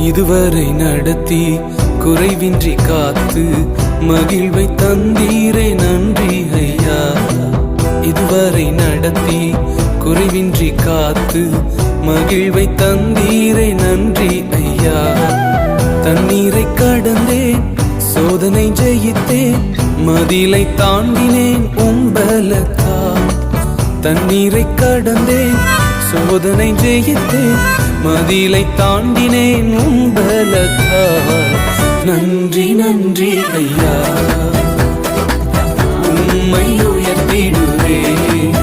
இதுவரை நடத்தி குறைவின்றி காத்து மகிழ்வை தந்தீரே நன்றி ஐயா. இதுவரை நடத்தி குறைவின்றி காத்து மகிழ்வை தந்தீரே நன்றி ஐயா. தண்ணீரை கடந்தேன், சோதனை ஜெயித்தேன், மதிலை தாண்டினேன் உம்பலத்தால். தண்ணீரை கடந்தேன், சோதனை ஜெயித்தேன், மதிலை தாண்டினேன் உம்பலத்தால். நன்றி நன்றி ஐயா, உம்மை உயர்த்திடுவேன்.